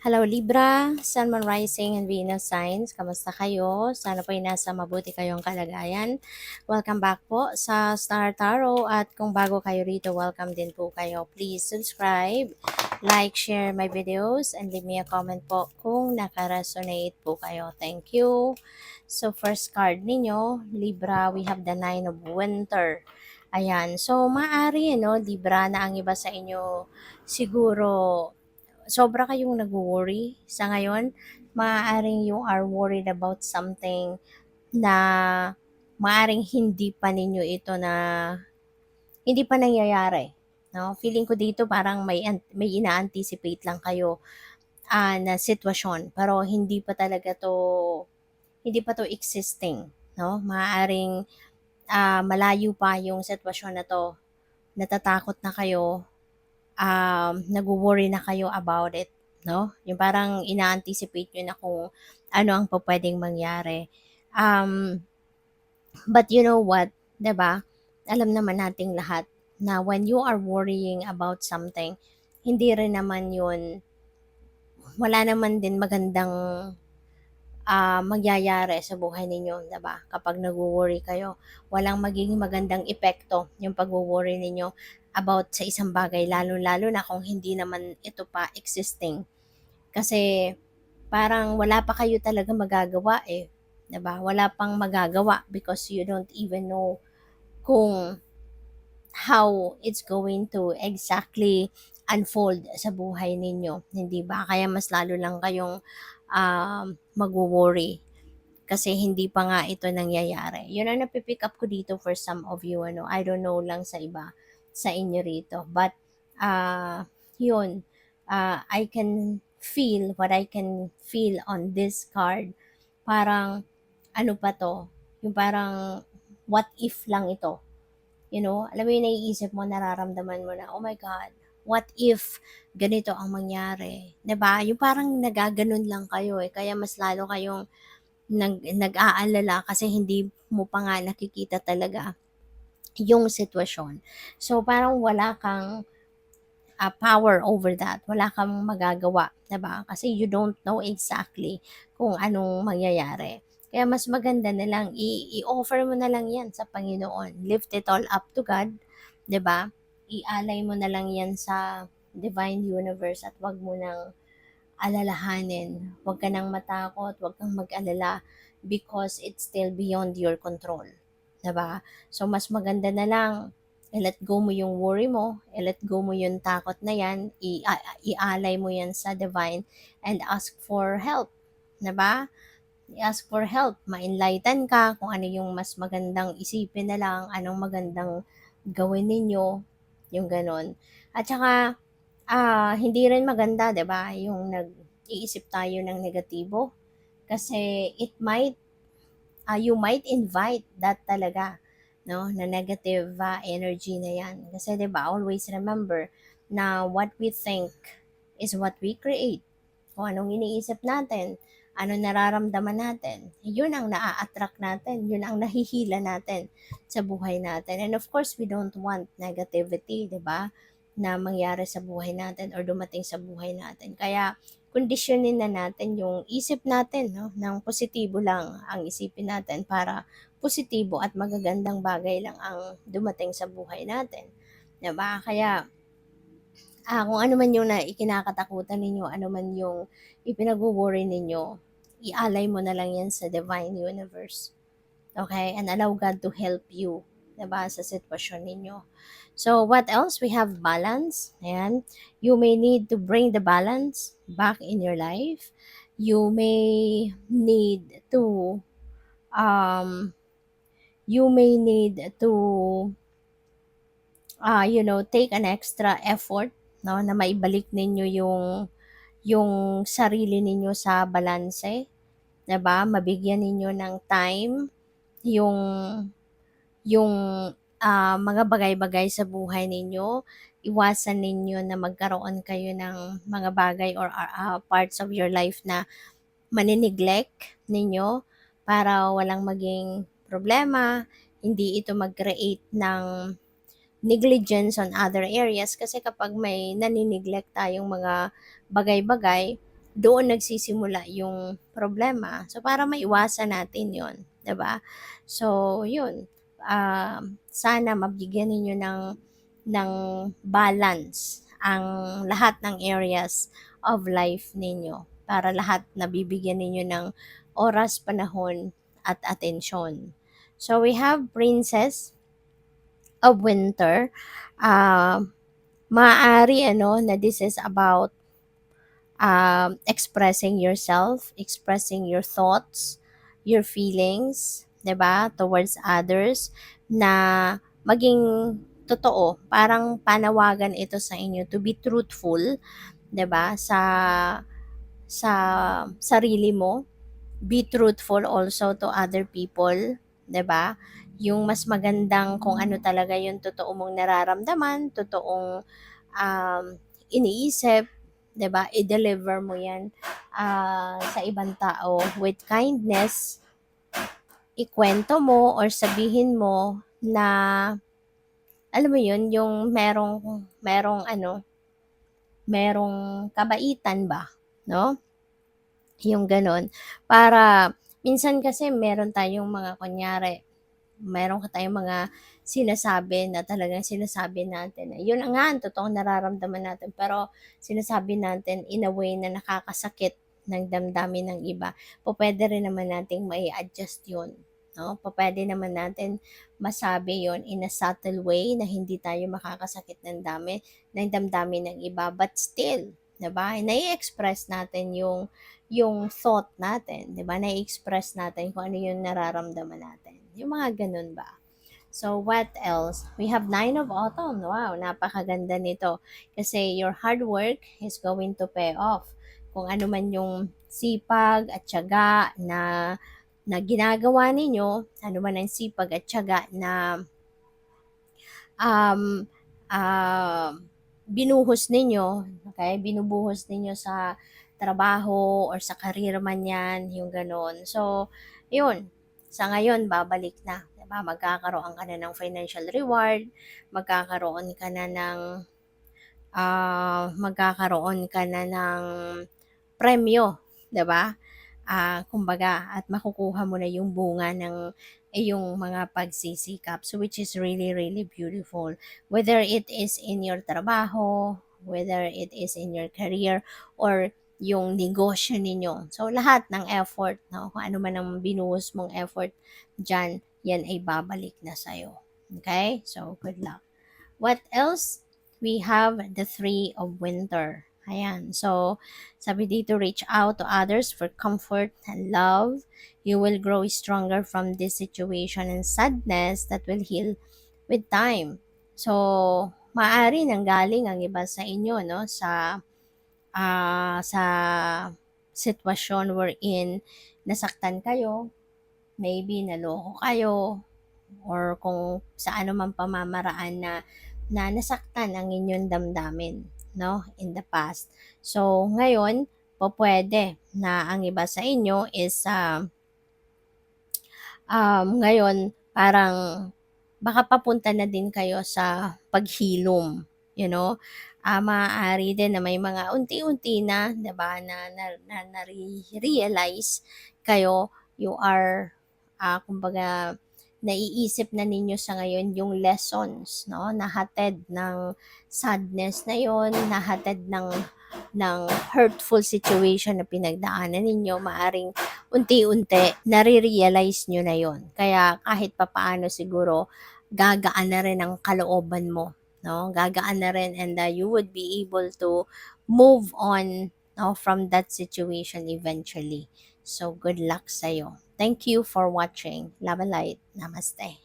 Hello Libra, Sun, Moon, Rising, and Venus signs. Kamusta kayo? Sana po ay nasa mabuti kayong kalagayan. Welcome back po sa Star Tarot at kung bago kayo rito, welcome din po kayo. Please subscribe, like, share my videos, and leave me a comment po kung nakaresonate po kayo. Thank you. So first card ninyo, Libra, we have the Nine of Winter. Ayan. So maaari, no, Libra, na ang iba sa inyo siguro sobra kayong nag-worry sa ngayon, maaaring you are worried about something na maaaring hindi pa nangyayari. No? Feeling ko dito parang may ina-anticipate lang kayo na sitwasyon pero hindi pa to existing, no? Maaaring malayo pa yung sitwasyon na to. Natatakot na kayo, nagwo-worry na kayo about it, no? Yung parang ina-anticipate nyo na kung ano ang pupuwedeng mangyari. Um, but you know what, 'di ba? Alam naman nating lahat na when you are worrying about something, hindi rin naman yun, wala naman din magandang mangyayari sa buhay ninyo, 'di ba? Kapag nagwo-worry kayo, walang magiging magandang epekto yung pagwo-worry ninyo about sa isang bagay, lalo-lalo na kung hindi naman ito pa existing. Kasi parang wala pa kayo talaga magagawa eh, 'di ba? Wala pang magagawa because you don't even know kung how it's going to exactly unfold sa buhay ninyo, hindi ba? Kaya mas lalo lang kayong magwo-worry kasi hindi pa nga ito nangyayari. Yun ang napipick up ko dito for some of you, ano. I don't know lang sa iba, sa inyo rito. But, yun, I can feel what I can feel on this card. Parang, ano pa to? Yung parang, what if lang ito? You know, alam mo yung naiisip mo, nararamdaman mo na, oh my God, what if ganito ang mangyari? 'Di ba? Yung parang nagaganon lang kayo eh. Kaya mas lalo kayong nag-aalala kasi hindi mo pa nga nakikita talaga yung sitwasyon. So, parang wala kang power over that. Wala kang magagawa, 'di ba? Kasi you don't know exactly kung anong mangyayari. Kaya mas maganda na lang i-offer mo na lang 'yan sa Panginoon. Lift it all up to God, 'di ba? Ialay mo na lang 'yan sa divine universe at 'wag mo nang alalahanin. Huwag ka nang matakot, huwag kang mag-alala because it's still beyond your control. 'Di ba? So, mas maganda na lang i-let go mo yung worry mo, i-let go mo yung takot na yan, ialay mo yan sa divine and ask for help. 'Di ba? I-ask for help, ma-enlighten ka kung ano yung mas magandang isipin na lang, anong magandang gawin ninyo, yung ganon. At saka, hindi rin maganda, 'di ba, yung nag-iisip tayo ng negatibo kasi you might invite that talaga, no, na negative energy na 'yan. Kasi 'di ba, always remember na what we think is what we create. Kung anong iniisip natin, ano nararamdaman natin, yun ang naa-attract natin, yun ang nahihila natin sa buhay natin. And of course, we don't want negativity, 'di ba? Na mangyari sa buhay natin or dumating sa buhay natin. Kaya kondisyonin na natin yung isip natin, no, ng positibo lang ang isipin natin para positibo at magagandang bagay lang ang dumating sa buhay natin. 'Di ba? Kaya kung ano man yung ikinakatakutan ninyo, ano man yung ipinag-worry ninyo, ialay mo na lang yan sa divine universe. Okay? And allow God to help you, 'di ba, sa sitwasyon ninyo. So, what else? We have balance. Ayan. You may need to bring the balance back in your life. You may need to, um, you may need to, take an extra effort, no, na maibalik ninyo yung sarili ninyo sa balanse, 'di ba? Mabigyan ninyo ng time yung yung mga bagay-bagay sa buhay ninyo. Iwasan ninyo na magkaroon kayo ng mga bagay or parts of your life na mani-neglect ninyo para walang maging problema, hindi ito mag-create ng negligence on other areas kasi kapag may nani-neglect tayong mga bagay-bagay, doon nagsisimula yung problema. So, para maiwasan natin yon, 'di ba? So, yun, sana mabigyan ninyo ng balance ang lahat ng areas of life ninyo para lahat nabibigyan ninyo ng oras, panahon, at atensyon. So, we have Princess of Winter. Maaari ano na this is about expressing yourself, expressing your thoughts, your feelings, 'di ba, towards others, na maging totoo. Parang panawagan ito sa inyo to be truthful, 'di ba, sa sarili mo. Be truthful also to other people, 'di ba? Yung mas magandang kung ano talaga yung totoo mong nararamdaman, totoong um, iniisip, 'di ba? I-deliver mo 'yan sa ibang tao with kindness. Ikwento mo or sabihin mo na alam mo 'yun, yung merong merong kabaitan ba, no? Yung gano'n. Para minsan kasi meron tayong mga kunyari, meron tayong mga sinasabi na talagang sinasabi natin na yun nga ang totoong nararamdaman natin, pero sinasabi natin in a way na nakakasakit ng damdamin ng iba. Pupuwede rin naman nating mai-adjust yun, 'no? Pupuwede naman natin masabi yon in a subtle way na hindi tayo makakasakit ng damdamin ng iba, but still, 'di ba, nai-express natin yung thought natin, 'di ba? Na-express natin kung ano yung nararamdaman natin. Yung mga ganun ba? So, what else? We have Nine of Autumn. Wow, napakaganda nito. Kasi your hard work is going to pay off. Kung ano man yung sipag at tiyaga na ginagawa ninyo, ano man ang sipag at tiyaga na um, ah, binuhos ninyo, okay? Binubuhos ninyo sa trabaho or sa career man yan, yung ganun. So, yun, sa ngayon, babalik na. Diba? Magkakaroon ka na ng financial reward, magkakaroon ka na ng, magkakaroon ka na ng premyo, 'di ba? Kumbaga at makukuha mo na yung bunga ng iyong mga pagsisikap. So which is really really beautiful. Whether it is in your trabaho, whether it is in your career or yung negosyo ninyo. So lahat ng effort, no? Kung ano man ang binuhos mong effort diyan, yan ay babalik na sa'yo. Okay? So good luck. What else? We have the Three of Winter. Ayan. So, sabi dito, reach out to others for comfort and love. You will grow stronger from this situation and sadness that will heal with time. So, maaari nanggaling ang iba sa inyo, no? Sa sitwasyon wherein nasaktan kayo, maybe naloko kayo, or kung sa ano man pamamaraan na nasaktan ang inyong damdamin, no, in the past. So, ngayon, pwede na ang iba sa inyo is ngayon parang baka papunta na din kayo sa paghilom, you know. Maaari din na may mga unti-unti na, 'di ba, na realize kayo, you are kumbaga naiisip na ninyo sa ngayon yung lessons, no, nahatid ng sadness na yon, nahatid ng hurtful situation na pinagdaanan ninyo, maaring unti-unti nare-realize nyo na yon. Kaya kahit papaano siguro gagaan na rin ang kalooban mo, no? Gagaan na rin, and you would be able to move on, no, from that situation eventually. So good luck sa'yo. Thank you for watching. Love and light. Namaste.